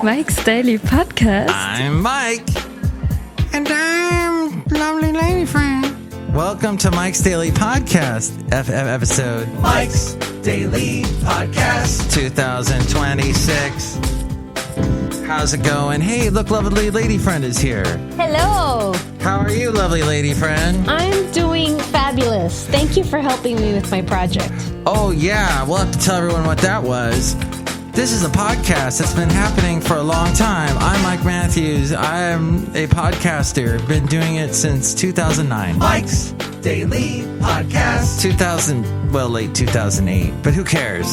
Mike's Daily Podcast. I'm Mike. And I'm lovely lady friend. Welcome to Mike's Daily Podcast, episode Mike's Daily Podcast 2026. How's it going? Hey, look, lovely lady friend is here. Hello. How are you, lovely lady friend? I'm doing fabulous. Thank you for helping me with my project. Oh, yeah. We'll have to tell everyone what that was. This is a podcast that's been happening for a long time. I'm Mike Matthews. I'm a podcaster. Been doing it since 2009. Mike's Daily Podcast. Late 2008. But who cares?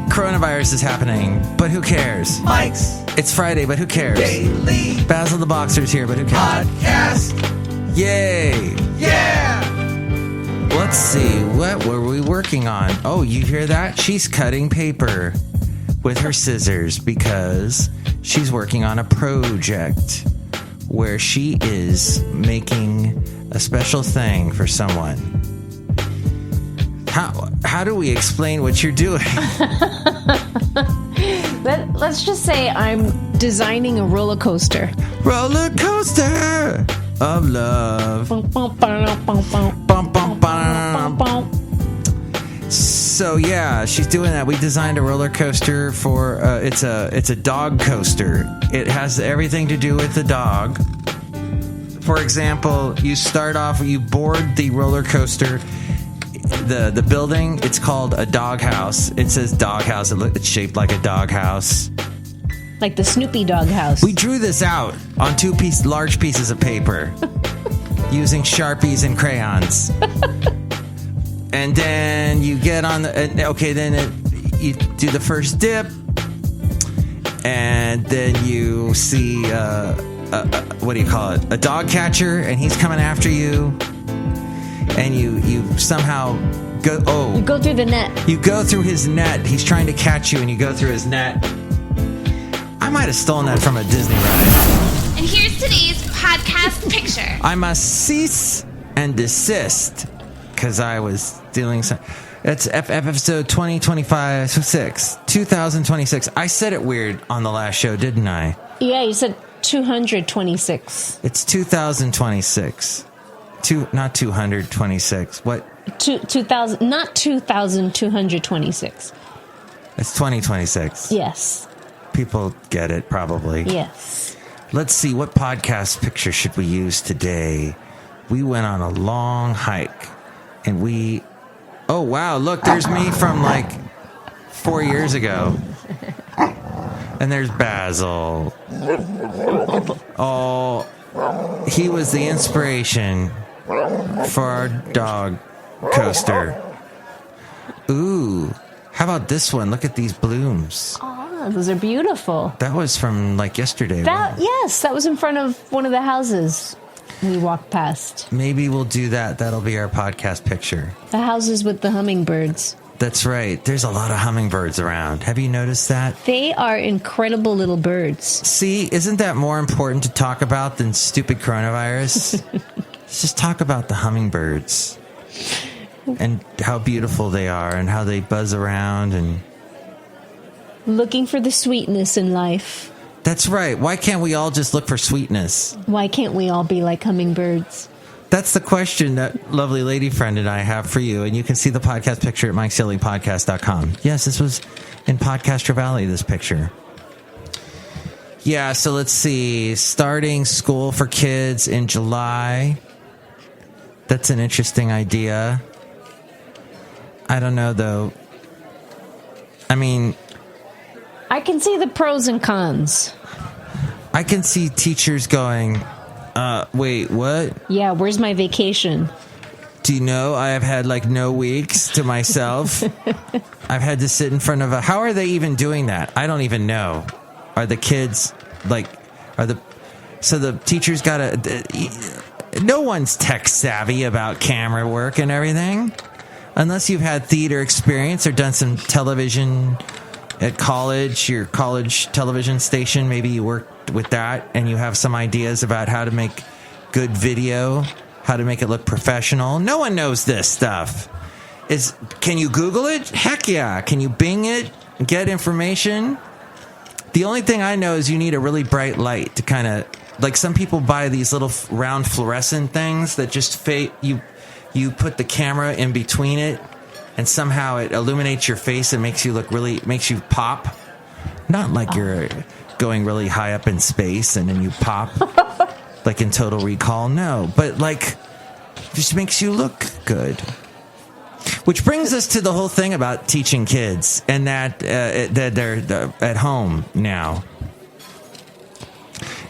Coronavirus is happening, but who cares? Mike's It's Friday, but who cares? Daily Basil the Boxer's here, but who cares? Podcast. Yay! Yeah! Let's see, what were we working on? Oh, you hear that? She's cutting paper with her scissors because she's working on a project where she is making a special thing for someone. How do we explain what you're doing? Let's just say I'm designing a roller coaster. Roller coaster of love. Bum, bum, bum. So yeah, she's doing that. We designed a roller coaster for it's a dog coaster. It has everything to do with the dog. For example, you start off, you board the roller coaster. The building, it's called a doghouse. It says doghouse. It's shaped like a doghouse. Like the Snoopy dog house. We drew this out on large pieces of paper using Sharpies and crayons. And then you get on you do the first dip, and then you see what do you call it? A dog catcher, and he's coming after you. And you somehow go. Oh, you go through the net. You go through his net. He's trying to catch you, and you go through his net. I might have stolen that from a Disney ride. And here's today's podcast picture. I must cease and desist because I was stealing some. It's episode 2026. I said it weird on the last show, didn't I? Yeah, you said 226. It's 2026. Not 226. What? 2000, not 2,226. It's 2026. Yes. People get it, probably. Yes. Let's see, what podcast picture should we use today? We went on a long hike, and oh, wow, look, there's me from, 4 years ago. And there's Basil. Oh, he was the inspiration for our dog coaster. Ooh, how about this one? Look at these blooms. Oh, those are beautiful. That was from yesterday. Yes, that was in front of one of the houses we walked past. Maybe we'll do that. That'll be our podcast picture. The houses with the hummingbirds. That's right. There's a lot of hummingbirds around. Have you noticed that? They are incredible little birds. See, isn't that more important to talk about than stupid coronavirus? Let's just talk about the hummingbirds and how beautiful they are and how they buzz around and looking for the sweetness in life. That's right. Why can't we all just look for sweetness? Why can't we all be like hummingbirds? That's the question that lovely lady friend and I have for you. And you can see the podcast picture at MikesDailyPodcast.com. Yes, this was in Podcaster Valley, this picture. Yeah, so let's see. Starting school for kids in July. That's an interesting idea. I don't know, though. I mean, I can see the pros and cons. I can see teachers going, wait, what? Yeah, where's my vacation? Do you know I have had no weeks to myself? I've had to sit in front of how are they even doing that? I don't even know. Are the kids so the teachers no one's tech savvy about camera work and everything. Unless you've had theater experience or done some television at college, your college television station, maybe you worked with that and you have some ideas about how to make good video, how to make it look professional. No one knows this stuff. Can you Google it? Heck yeah. Can you Bing it and get information? The only thing I know is you need a really bright light to kind of, like some people buy these little round fluorescent things that just fade. You put the camera in between it, and somehow it illuminates your face and makes you pop. Not like you're going really high up in space and then you pop like in Total Recall. No, but like just makes you look good. Which brings us to the whole thing about teaching kids and that they're at home now.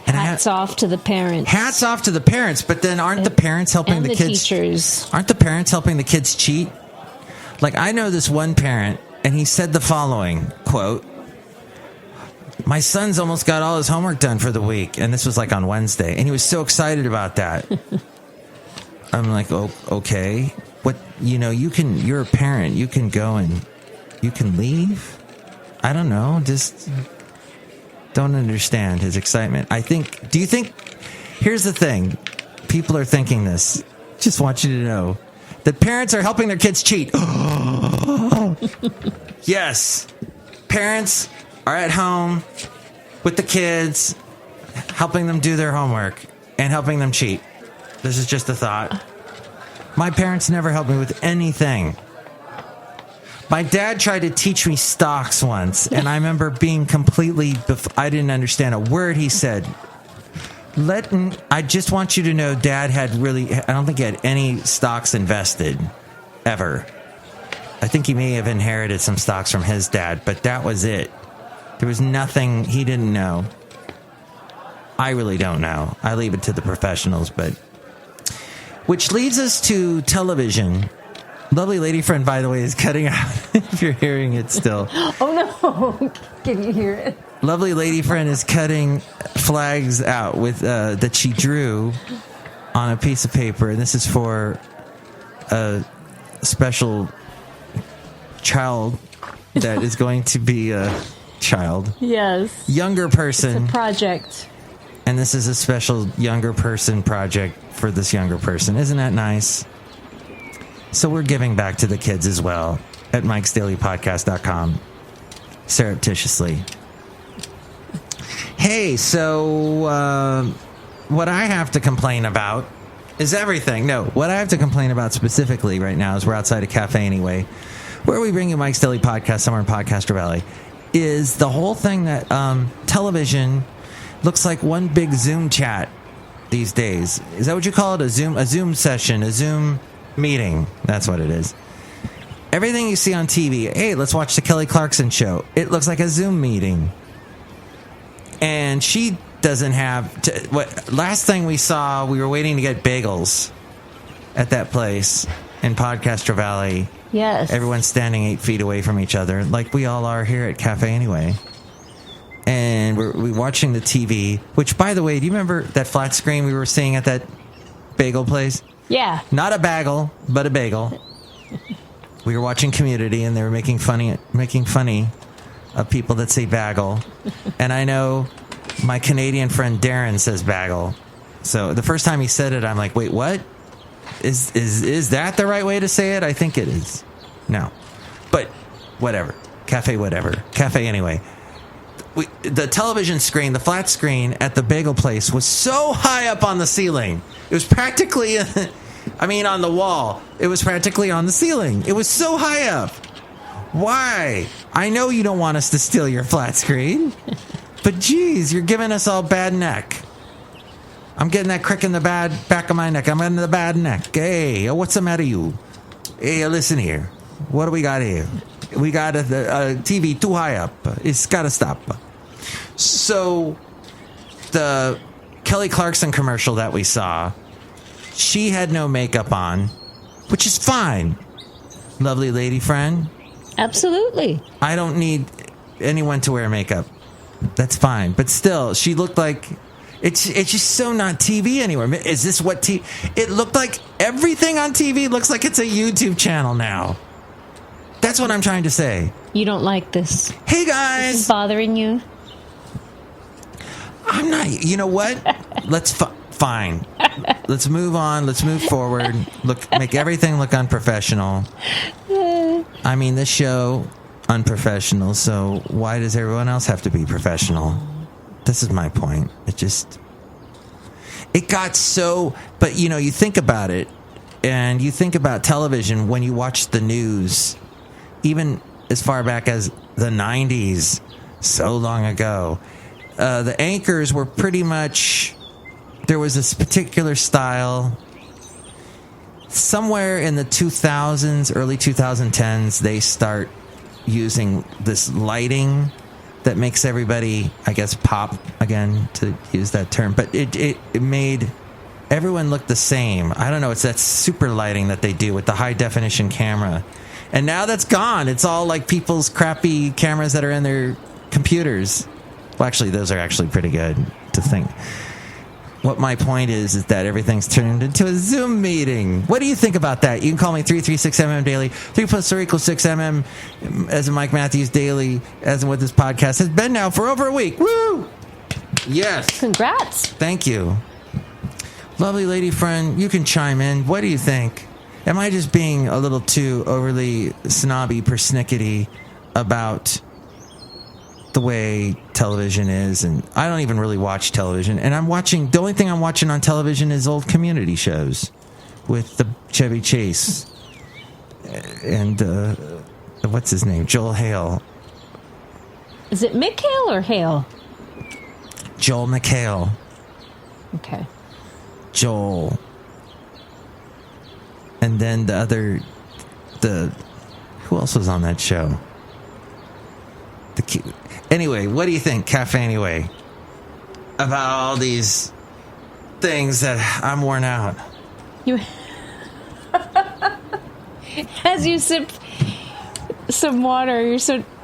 And Hats off to the parents. Hats off to the parents, but then aren't the parents helping and the kids? Teachers. Aren't the parents helping the kids cheat? Like, I know this one parent, and he said the following, quote, "My son's almost got all his homework done for the week." And this was like on Wednesday. And he was so excited about that. I'm like, oh, okay. What, you're a parent. You can go and you can leave. I don't know. Just don't understand his excitement. Here's the thing. People are thinking this. Just want you to know that parents are helping their kids cheat. Yes. Parents are at home with the kids, helping them do their homework and helping them cheat. This is just a thought. My parents never helped me with anything. My dad tried to teach me stocks once, and I remember being I didn't understand a word he said. I just want you to know Dad I don't think he had any stocks invested, ever. I think he may have inherited some stocks from his dad, but that was it. There was nothing he didn't know. I really don't know. I leave it to the professionals, which leads us to television. Lovely lady friend, by the way, is cutting out, if you're hearing it still. Oh, no. Can you hear it? Lovely lady friend is cutting flags out with that she drew on a piece of paper. And this is for a special child that is going to be a child. Yes. Younger person. It's a project. And this is a special younger person project for this younger person. Isn't that nice? So we're giving back to the kids as well at MikesDailyPodcast.com surreptitiously. Hey, so what I have to complain about is everything. No, what I have to complain about specifically right now is we're outside a cafe anyway, where we bring you Mike's Daily Podcast somewhere in Podcaster Valley, is the whole thing that television looks like one big Zoom chat these days. Is that what you call it? A Zoom session, a Zoom meeting. That's what it is. Everything you see on TV, hey, let's watch the Kelly Clarkson show. It looks like a Zoom meeting. And she doesn't have... last thing we saw, we were waiting to get bagels at that place in Podcaster Valley. Yes. Everyone's standing 8 feet away from each other, like we all are here at Cafe Anyway. And we're watching the TV, which, by the way, do you remember that flat screen we were seeing at that bagel place? Yeah. Not a bagel, but a bagel. We were watching Community, and they were making funny of people that say bagel. And I know my Canadian friend Darren says bagel. So the first time he said it, I'm like, wait, what? Is that the right way to say it? I think it is. No. But whatever. Cafe whatever. Cafe Anyway. The television screen, the flat screen at the bagel place was so high up on the ceiling. It was practically, on the wall. It was practically on the ceiling. It was so high up. Why? I know you don't want us to steal your flat screen, but geez, you're giving us all bad neck. I'm getting that crick in the back of my neck. I'm getting the bad neck. Hey, what's the matter, you? Hey, listen here. What do we got here? We got a TV too high up. It's got to stop. So, the Kelly Clarkson commercial that we saw, she had no makeup on, which is fine. Lovely lady friend. Absolutely. I don't need anyone to wear makeup. That's fine. But still, she looked like... It's just so not TV anymore. Is this what TV... It looked like everything on TV looks like it's a YouTube channel now. That's what I'm trying to say. You don't like this. Hey, guys. This is bothering you? I'm not... You know what? Fine. Let's move on. Let's move forward. Make everything look unprofessional. This show unprofessional, so why does everyone else have to be professional? This is my point. It got so, but you think about it, and you think about television when you watch the news, even as far back as the 90s, so long ago, the anchors were pretty much, there was this particular style. Somewhere in the 2000s, early 2010s, they start using this lighting that makes everybody, I guess, pop, again, to use that term. But it made everyone look the same. I don't know, it's that super lighting that they do with the high definition camera. And now that's gone. It's all like people's crappy cameras that are in their computers. Well, actually, those are actually pretty good to think. What my point is that everything's turned into a Zoom meeting. What do you think about that? You can call me 336MM Daily. 3 plus 3 equals 6MM, as in Mike Matthews Daily, as in what this podcast has been now for over a week. Woo! Yes. Congrats. Thank you. Lovely lady friend, you can chime in. What do you think? Am I just being a little too overly snobby, persnickety about the way television is? And I don't even really watch television, and the only thing I'm watching on television is old community shows with the Chevy Chase and what's his name, Joel Hale. Is it Mick Hale or Hale? Joel McHale. Okay. Joel. And then who else was on that show? Anyway, what do you think, Cafe Anyway, about all these things that I'm worn out? As you sip some water,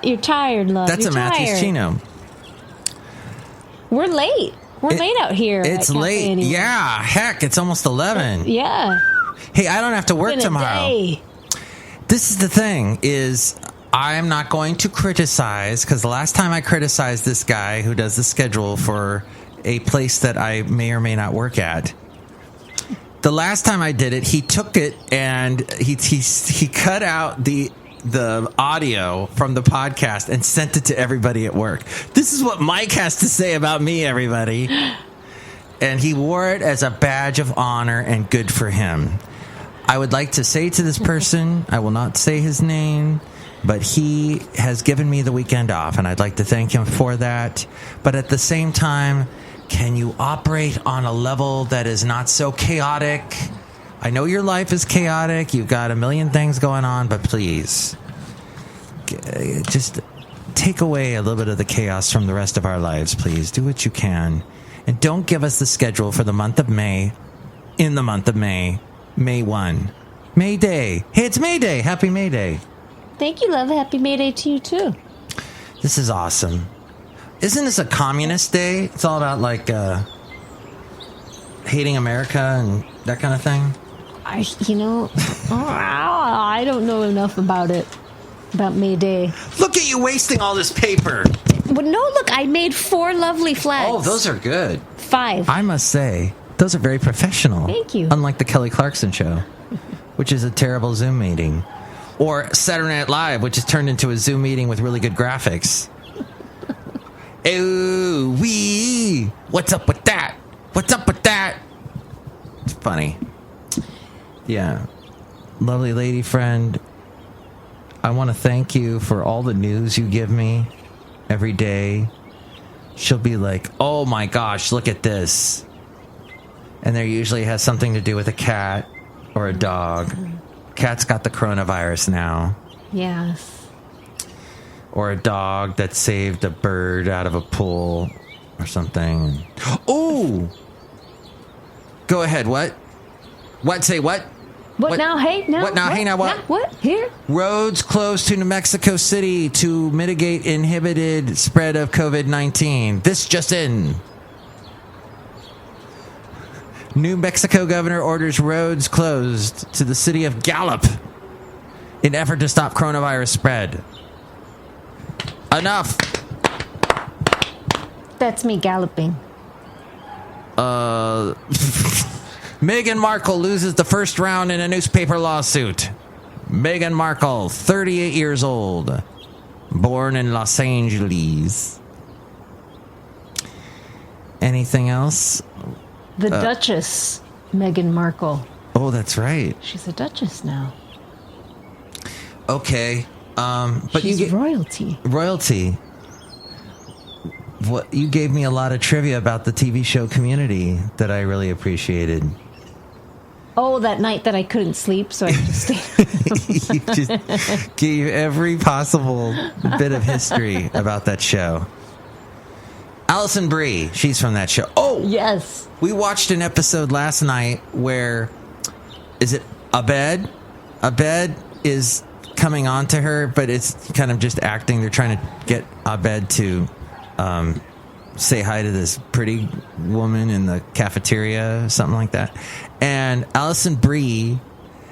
you're tired, love. That's you're a Matthews tired. Chino. We're late. We're late out here. It's at Cafe late. Anyway. Yeah, heck, it's almost 11. Yeah. Hey, I don't have to work Been a tomorrow. day. This is the thing, is I'm not going to criticize, because the last time I criticized this guy who does the schedule for a place that I may or may not work at, the last time I did it, he took it and he cut out the audio from the podcast and sent it to everybody at work. This is what Mike has to say about me, everybody. And he wore it as a badge of honor, and good for him. I would like to say to this person, I will not say his name, but he has given me the weekend off, and I'd like to thank him for that. But at the same time, can you operate on a level that is not so chaotic? I know your life is chaotic. You've got a million things going on, but please, just take away a little bit of the chaos from the rest of our lives, please. Do what you can. And don't give us the schedule for the month of May, in the month of May, May 1. May Day. Hey, it's May Day. Happy May Day. Thank you, love. Happy May Day to you, too. This is awesome. Isn't this a communist day? It's all about, like, hating America and that kind of thing? I don't know enough about it, about May Day. Look at you wasting all this paper. Well, no, look, I made 4 lovely flags. Oh, those are good. 5. I must say, those are very professional. Thank you. Unlike the Kelly Clarkson show, which is a terrible Zoom meeting. Or Saturday Night Live, which is turned into a Zoom meeting with really good graphics. Ooh, wee. What's up with that? What's up with that? It's funny. Yeah. Lovely lady friend, I want to thank you for all the news you give me every day. She'll be like, oh my gosh, look at this. And there usually has something to do with a cat or a dog. Cat's got the coronavirus now. Yes. Or a dog that saved a bird out of a pool or something. Oh! Go ahead, what? What? Say what? What now? Hey, now? What now? Hey, now what? What? Here? Roads closed to New Mexico City to mitigate inhibited spread of COVID-19. This just in. New Mexico governor orders roads closed to the city of Gallup in effort to stop coronavirus spread. Enough. That's me galloping. Meghan Markle loses the first round in a newspaper lawsuit. Meghan Markle, 38 years old. Born in Los Angeles. Anything else? The Duchess, Meghan Markle. Oh, that's right. She's a Duchess now. Okay. But She's you get royalty. royalty. What you gave me a lot of trivia about the TV show Community that I really appreciated. Oh, that night that I couldn't sleep, so I just stayed. You just gave every possible bit of history about that show. Alison Brie, she's from that show. Oh, Yes. we watched an episode last night where, is it Abed? Abed is coming on to her, but it's kind of just acting. They're trying to get Abed to say hi to this pretty woman in the cafeteria, something like that. And Alison Brie,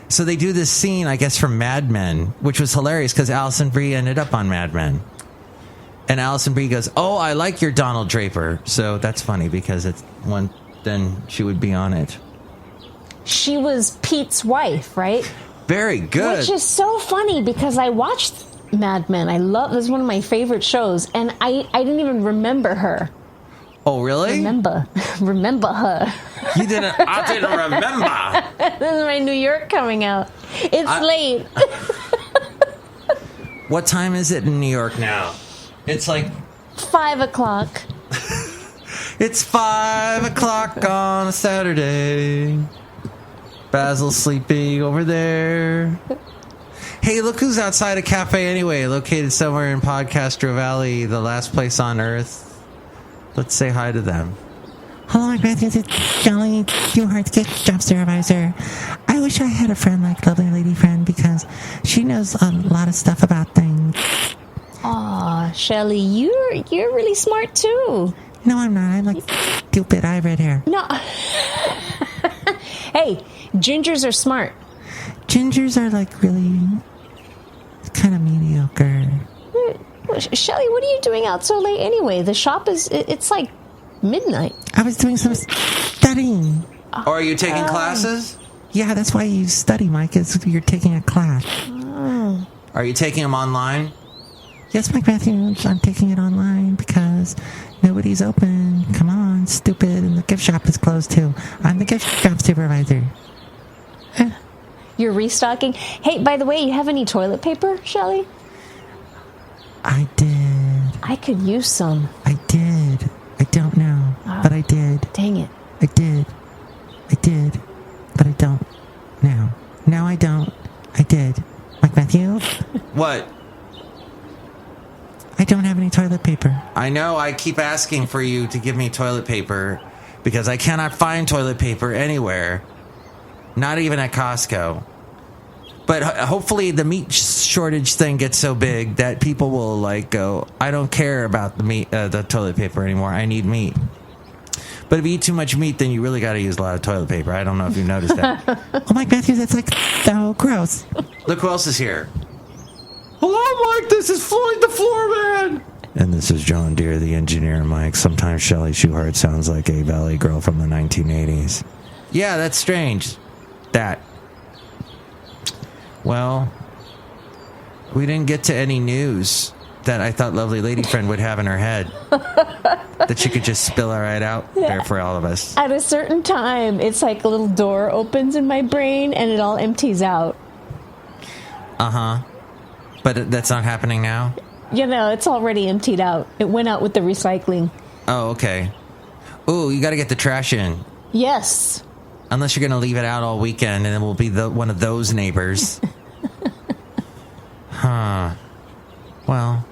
so they do this scene, I guess, from Mad Men, which was hilarious because Alison Brie ended up on Mad Men. And Alison Brie goes, "Oh, I like your Donald Draper." So that's funny because it's one, then she would be on it. She was Pete's wife, right? Very good. Which is so funny because I watched Mad Men. This is one of my favorite shows, and I didn't even remember her. Oh, really? Remember her. You didn't? I didn't remember. This is my New York coming out. It's late. What time is it in New York now? It's like 5 o'clock. it's 5 o'clock on a Saturday. Basil's sleeping over there. Hey, look who's outside a cafe anyway, located somewhere in Podcastro Valley, the last place on earth. Let's say hi to them. Hello, my friends. It's Chely Shoehart, gift shop supervisor. I wish I had a friend like lovely lady friend because she knows a lot of stuff about things. Aw, Chely, you're really smart too. No, I'm not. I'm like stupid. I have red hair. No. Hey, gingers are smart. Gingers are like really kind of mediocre. Chely, what are you doing out so late anyway? The shop it's like midnight. I was doing some studying. Or are you taking classes? Yeah, that's why you study, Mike, is you're taking a class. Are you taking them online? Yes, Mike Matthews, I'm taking it online because nobody's open. Come on, stupid. And the gift shop is closed too. I'm the gift shop supervisor. You're restocking. Hey, by the way, you have any toilet paper, Chely? I did. I could use some. I did. I don't know, but I did. Dang it. I did. I did. But I don't now. Now I don't. I did. Mike Matthews, What? I don't have any toilet paper. I know I keep asking for you to give me toilet paper because I cannot find toilet paper anywhere. Not even at Costco. But hopefully the meat shortage thing gets so big that people will like go, I don't care about the meat, the toilet paper anymore. I need meat. But if you eat too much meat, then you really got to use a lot of toilet paper. I don't know if you noticed that. Oh, Mike Matthews, that's like so gross. Look who else is here. Hello, Mike. This is Floyd the Floorman. And this is John Deere, the engineer, Mike. Sometimes Chely Shoehart sounds like a Valley girl from the 1980s. Yeah, that's strange. That. Well, we didn't get to any news that I thought lovely lady friend would have in her head that she could just spill right out there for all of us. At a certain time, it's like a little door opens in my brain and it all empties out. Uh-huh. But that's not happening now? You know, it's already emptied out. It went out with the recycling. Oh, okay. Ooh, you got to get the trash in. Yes. Unless you're going to leave it out all weekend and it will be one of those neighbors. Huh. Well,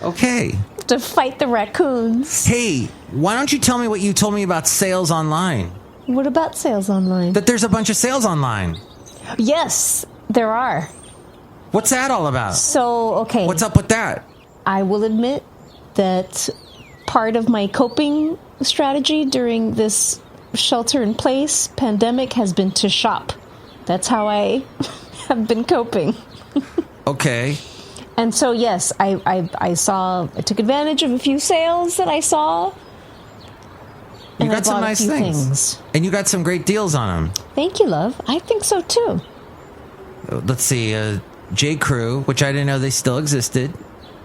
okay. To fight the raccoons. Hey, why don't you tell me what you told me about sales online? What about sales online? That there's a bunch of sales online. Yes, there are. What's that all about? So, okay. What's up with that? I will admit that part of my coping strategy during this shelter-in-place pandemic has been to shop. That's how I have been coping. Okay. And so, yes, I took advantage of a few sales that I saw. You got some nice things. And you got some great deals on them. Thank you, love. I think so, too. Let's see. J. Crew, which I didn't know they still existed.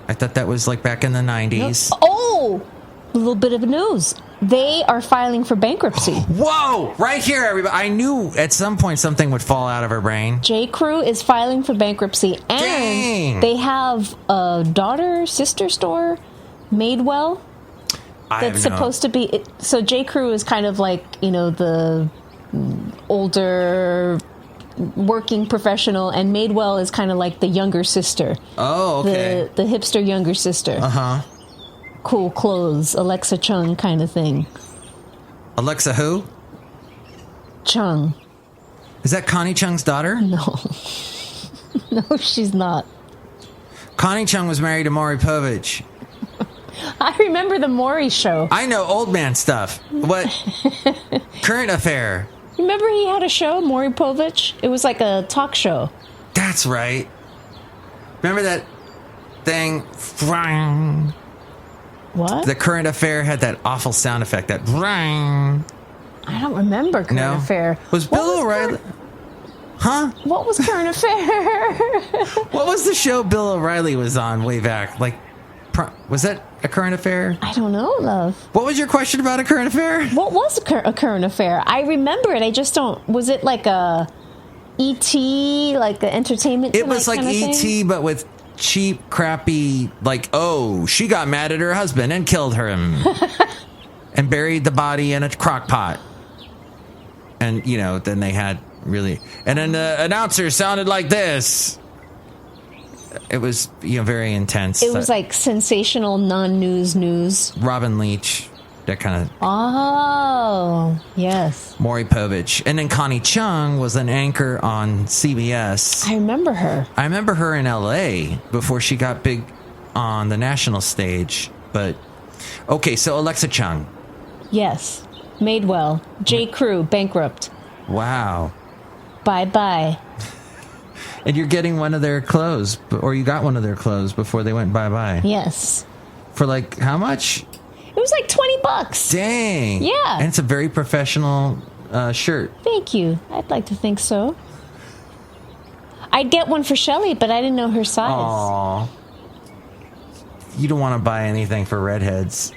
I thought that was like back in the 90s. Oh, a little bit of news. They are filing for bankruptcy. Whoa! Right here, everybody. I knew at some point something would fall out of her brain. J.Crew is filing for bankruptcy. And Dang. they have a sister store, Madewell, that's supposed to be... So J.Crew is kind of like, the older working professional, and Madewell is kind of like the younger sister. Oh, okay. The hipster younger sister. Uh-huh. Cool clothes, Alexa Chung kind of thing. Alexa who? Chung. Is that Connie Chung's daughter? No. No, she's not. Connie Chung was married to Maury Povich. I remember the Maury show. I know old man stuff. What? Current affair. Remember he had a show, Maury Povich? It was like a talk show. That's right. Remember that thing? What? The Current Affair had that awful sound effect. That ring. I don't remember Current Affair. Was Bill O'Reilly? Huh? What was Current Affair? What was the show Bill O'Reilly was on way back? Like, was that a Current Affair? I don't know, love. What was your question about a Current Affair? What was a Current Affair? I remember it. I just don't. Was it like a E.T., like an Entertainment Tonight? It was like E.T., but with cheap, crappy, like, oh, she got mad at her husband and killed him and buried the body in a crock pot. And, then they had really... And then the announcer sounded like this. It was, very intense. It was like sensational, non-news news. Robin Leach, that kind of... Oh, yes. Maury Povich. And then Connie Chung was an anchor on CBS. I remember her. I remember her in L.A. before she got big on the national stage. But, okay, so Alexa Chung. Yes. Madewell. J.Crew, bankrupt. Wow. Bye-bye. And you're getting one of their clothes, or you got one of their clothes before they went bye-bye. Yes. For like, how much? It was like $20. Dang. Yeah. And it's a very professional shirt. Thank you. I'd like to think so. I'd get one for Chely, but I didn't know her size. Aww. You don't want to buy anything for redheads.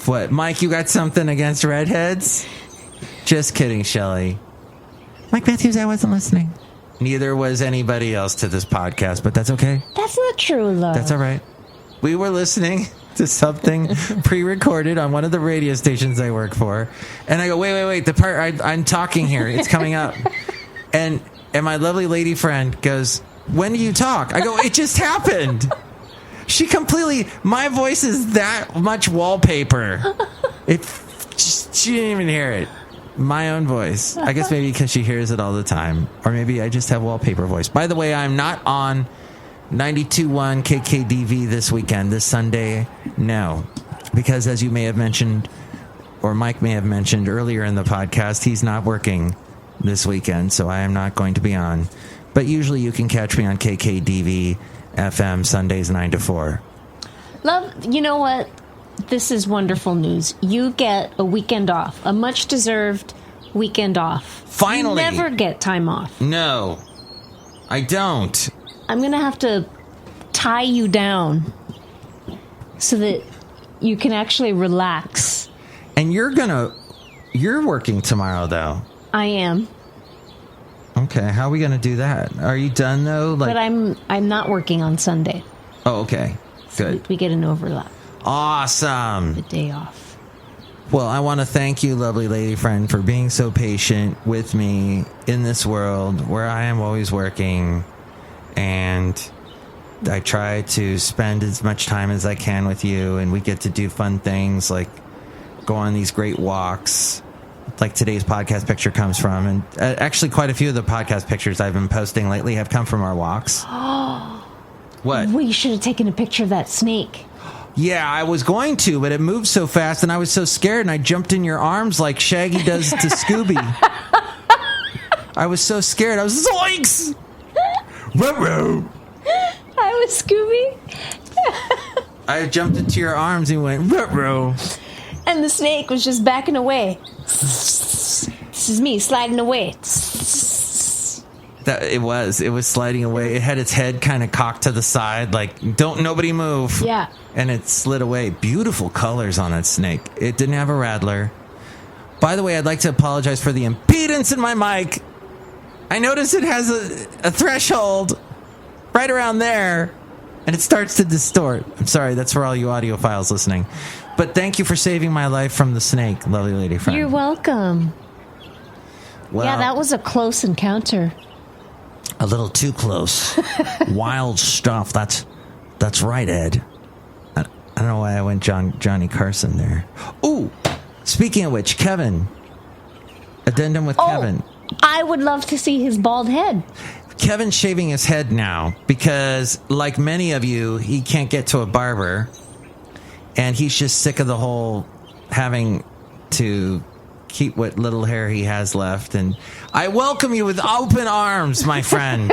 What, Mike, you got something against redheads? Just kidding, Chely. Mike Matthews, I wasn't listening. Neither was anybody else to this podcast, but that's okay. That's not true, love. That's all right. We were listening to something pre-recorded on one of the radio stations I work for, and I go, wait, the part I'm talking here, it's coming up. And my lovely lady friend goes, when do you talk? I go, it just happened. She my voice is that much wallpaper. She didn't even hear it. My own voice. I guess maybe because she hears it all the time. Or maybe I just have wallpaper voice. By the way, I'm not on 92.1 KKDV this weekend, this Sunday. No. Because as you may have mentioned, or Mike may have mentioned earlier in the podcast, he's not working this weekend, so I am not going to be on. But usually you can catch me on KKDV FM Sundays 9 to 4. Love, you know what? This is wonderful news. You get a weekend off, a much-deserved weekend off. Finally. You never get time off. No, I don't. I'm going to have to tie you down so that you can actually relax. And you're working tomorrow, though. I am. Okay, how are we going to do that? Are you done, though? But I'm not working on Sunday. Oh, okay. Good. So we get an overlap. Awesome. The day off. Well, I want to thank you, lovely lady friend, for being so patient with me in this world where I am always working. And I try to spend as much time as I can with you. And we get to do fun things like go on these great walks, like today's podcast picture comes from. And actually, quite a few of the podcast pictures I've been posting lately have come from our walks. What? We should have taken a picture of that snake. Yeah, I was going to, but it moved so fast and I was so scared and I jumped in your arms like Shaggy does to Scooby. I was so scared. I was zoinks! Ruh-roh. I was Scooby. I jumped into your arms and went, ruh-roh. And the snake was just backing away. This is me sliding away. It was sliding away. It had its head kind of cocked to the side, like, don't nobody move. Yeah. And it slid away. Beautiful colors on that snake. It didn't have a rattler. By the way, I'd like to apologize for the impedance in my mic. I notice it has a threshold right around there, and it starts to distort. I'm sorry, that's for all you audiophiles listening. But thank you for saving my life from the snake, lovely lady friend. You're welcome. Well, Yeah, that was a close encounter. a little too close. Wild stuff. That's right, Ed. I don't know why I went Johnny Carson there. Ooh, speaking of which, Kevin. Addendum with Kevin. I would love to see his bald head. Kevin's shaving his head now because, like many of you, he can't get to a barber. And he's just sick of the whole having to keep what little hair he has left. And I welcome you with open arms, my friend,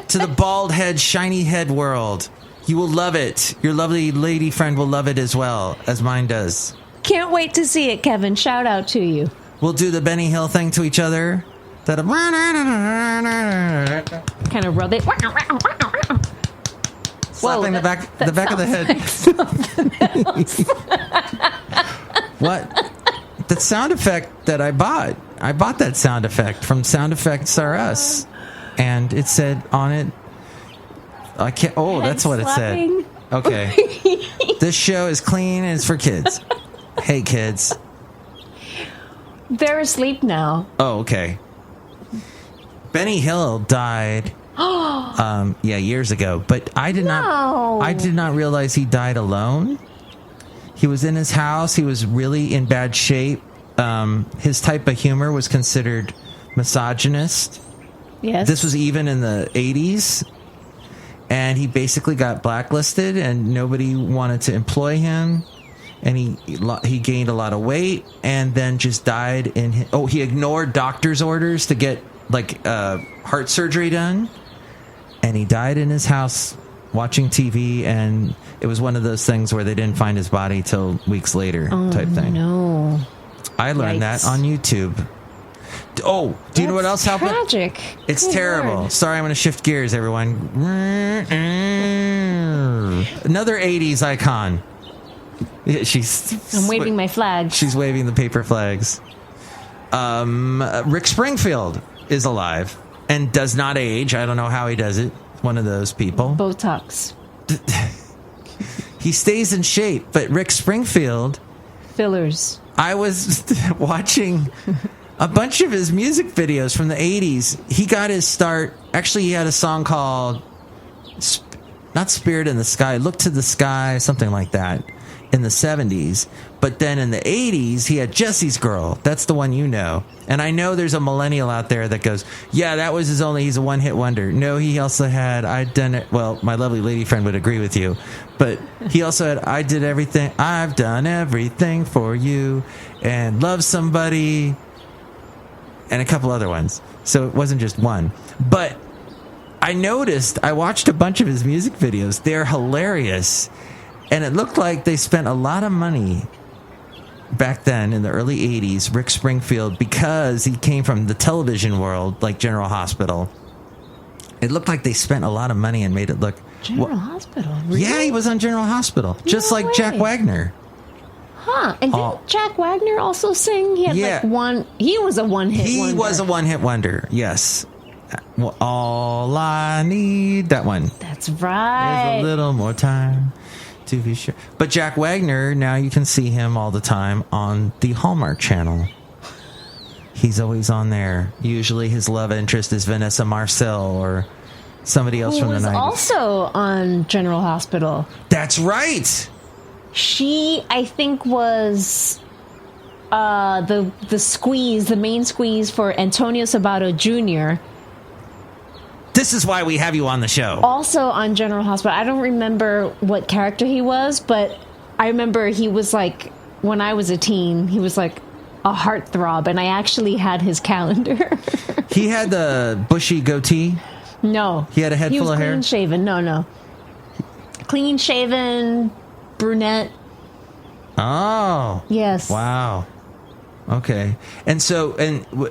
to the bald head, shiny head world. You will love it. Your lovely lady friend will love it as well, as mine does. Can't wait to see it, Kevin. Shout out to you. We'll do the Benny Hill thing to each other. Kind of rub it. Slapping the back of the head. What? The sound effect that I bought. I bought that sound effect from Sound Effects R Us, and it said on it. I can't. Oh, Head that's what slapping. it said. Okay. This show is clean and it's for kids. Hey, kids. They're asleep now. Oh, okay. Benny Hill died. Years ago, but I did not realize he died alone. He was in his house. He was really in bad shape. His type of humor was considered misogynist. Yes. This was even in the 80s. And he basically got blacklisted and nobody wanted to employ him. And he gained a lot of weight and then just died he ignored doctor's orders to get heart surgery done. And he died in his house watching TV, and it was one of those things where they didn't find his body till weeks later type thing. No. I learned that on YouTube. Oh, do you know what else happened? Tragic. It's Good terrible. Lord. Sorry, I'm going to shift gears, everyone. Another 80s icon. I'm waving my flag. She's waving the paper flags. Rick Springfield is alive and does not age. I don't know how he does it. One of those people. Botox. He stays in shape, but Rick Springfield... Fillers. I was watching a bunch of his music videos from the 80s. He got his start... Actually, he had a song called... Not Spirit in the Sky. Look to the Sky, something like that. In the 70s. But then in the 80s, he had Jesse's Girl. That's the one you know. And I know there's a millennial out there that goes, yeah, that was he's a one-hit wonder. No, he also had I've Done It. Well, my lovely lady friend would agree with you. But he also had I've Done Everything for You, and Love Somebody, and a couple other ones. So it wasn't just one. But I watched a bunch of his music videos. They're hilarious. And it looked like they spent a lot of money back then in the early 80s, Rick Springfield, because he came from the television world, like General Hospital. It looked like they spent a lot of money and made it look... General Hospital? Really? Yeah, he was on General Hospital, just No like way. Jack Wagner. Huh. And didn't Jack Wagner also sing? He had he was a one-hit wonder. He was a one-hit wonder, yes. Well, all I need, that one. That's right. There's a little more time to be sure. But Jack Wagner, now you can see him all the time on the Hallmark Channel. He's always on there. Usually his love interest is Vanessa Marcel or somebody else from the 90s. Who was also on General Hospital. That's right. She, I think, was the main squeeze for Antonio Sabato Jr., This is why we have you on the show. also on General Hospital. I don't remember what character he was, but I remember he was like, when I was a teen, he was like a heartthrob, and I actually had his calendar. He had the bushy goatee. No. He had a head full of hair? He was clean-shaven. No. Clean-shaven, brunette. Oh. Yes. Wow. Okay. And so,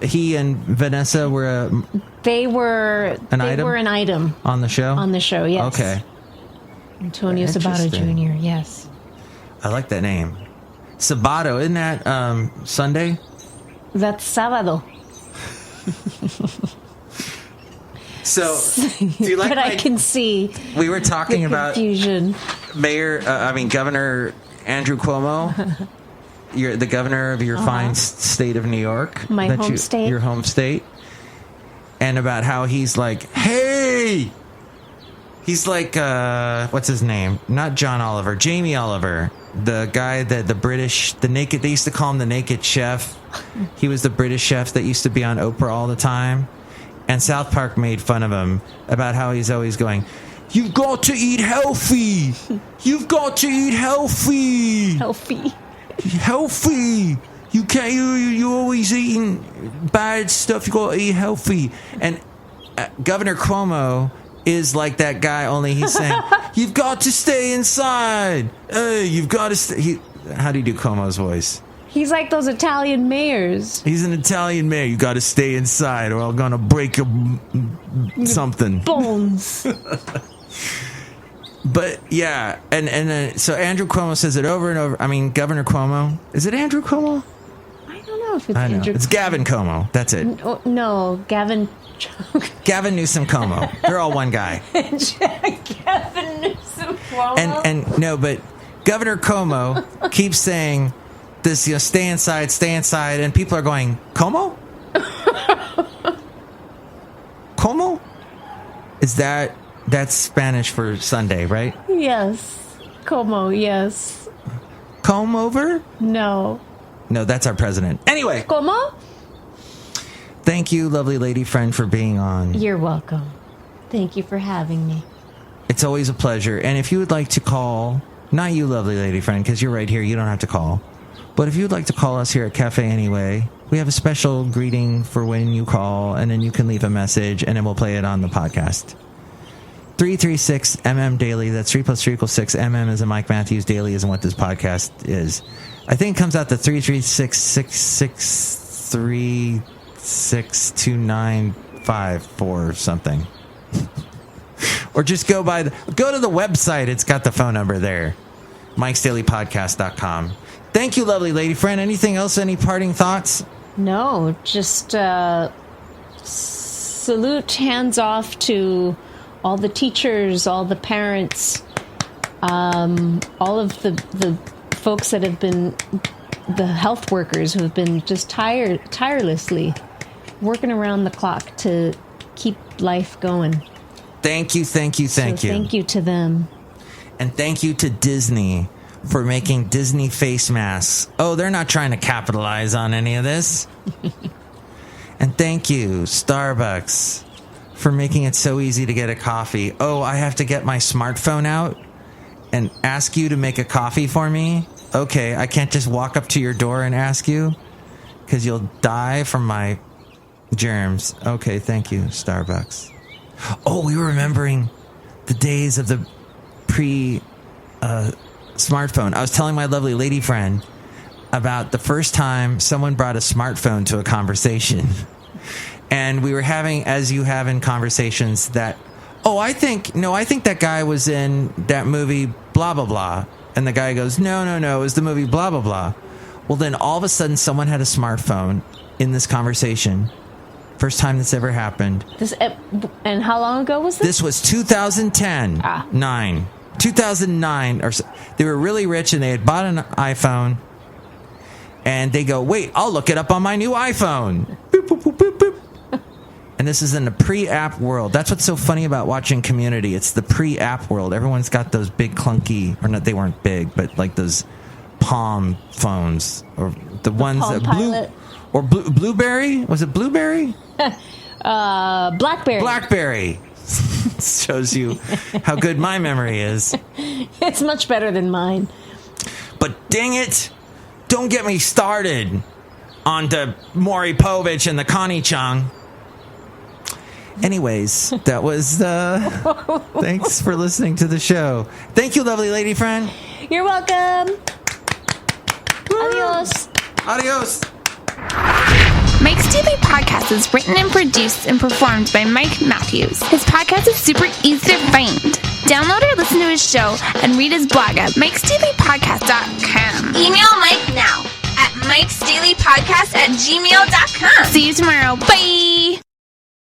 he and Vanessa were They were An item? an item on the show? on the show, yes. Okay. Antonio Sabato Interesting. Jr., yes. I like that name. Sabato, isn't that Sunday? That's sábado. So, do you like But I can see we were talking the about confusion. Governor Andrew Cuomo. You're the governor of your fine state of New York. My home state. Your home state. And about how he's like, hey! He's like, what's his name? Not John Oliver, Jamie Oliver. The guy that they used to call him the naked chef. He was the British chef that used to be on Oprah all the time. And South Park made fun of him about how he's always going, you've got to eat healthy. You've got to eat healthy. Healthy. You can't. You're always eating bad stuff. You gotta eat healthy. And Governor Cuomo is like that guy. Only he's saying, "You've got to stay inside. You've got to stay." How do you do Cuomo's voice? He's like those Italian mayors. He's an Italian mayor. You got to stay inside, or I'm gonna break something. Bones. But yeah, and then so Andrew Cuomo says it over and over. I mean, Governor Cuomo. Is it Andrew Cuomo? I don't know if it's I know. Andrew. It's Gavin Cuomo. That's it. No, Gavin. Gavin Newsom Cuomo. They're all one guy. Gavin Newsom Cuomo. And no, but Governor Cuomo keeps saying this, stay inside, and people are going, Como? Como? Is that's Spanish for Sunday, right? Yes. Como, yes. Comb over? No. No, that's our president. Anyway, Como? thank you, lovely lady friend, for being on. You're welcome. Thank you for having me. It's always a pleasure. And if you would like to call, not you, lovely lady friend, because you're right here, you don't have to call. But if you would like to call us here at Cafe Anyway, we have a special greeting for when you call, and then you can leave a message, and then we'll play it on the podcast. 336 Daily. That's 3 plus 3 equals 6. Is a Mike Matthews. Daily isn't what this podcast is. I think it comes out to 336-663-62954 or something. Or just go to the website. It's got the phone number there. MikesDailyPodcast.com. Thank you, lovely lady friend. Anything else? Any parting thoughts? No, just salute, hands off to all the teachers, all the parents, all of the folks that have been, the health workers who have been just tirelessly working around the clock to keep life going. Thank you. Thank you to them. And thank you to Disney for making Disney face masks. Oh, they're not trying to capitalize on any of this. And thank you, Starbucks, for making it so easy to get a coffee. Oh, I have to get my smartphone out and ask you to make a coffee for me? Okay, I can't just walk up to your door and ask you, because you'll die from my germs. Okay, thank you, Starbucks. Oh, we were remembering the days of the smartphone. I was telling my lovely lady friend about the first time someone brought a smartphone to a conversation. And we were having, as you have in conversations, that, I think that guy was in that movie, blah, blah, blah. And the guy goes, no, it was the movie, blah, blah, blah. Well, then all of a sudden someone had a smartphone in this conversation. First time this ever happened. And how long ago was this? This was 2010. 2009. Or so. They were really rich and they had bought an iPhone. And they go, wait, I'll look it up on my new iPhone. Boop, boop, boop, boop, boop. And this is in the pre-app world. That's what's so funny about watching Community. It's the pre-app world. Everyone's got those big clunky, or not, they weren't big, but like those Palm phones, or the ones that Blueberry. Was it Blueberry? Blackberry. Shows you how good my memory is. It's much better than mine. But dang it, don't get me started on the Maury Povich and the Connie Chung. Anyways, that was thanks for listening to the show. Thank you, lovely lady friend. You're welcome. Woo! Adios. Adios. Mike's Daily Podcast is written and produced and performed by Mike Matthews. His podcast is super easy to find. Download or listen to his show and read his blog at MikesDailyPodcast.com. Email Mike now at MikesDailyPodcast@gmail.com. See you tomorrow. Bye!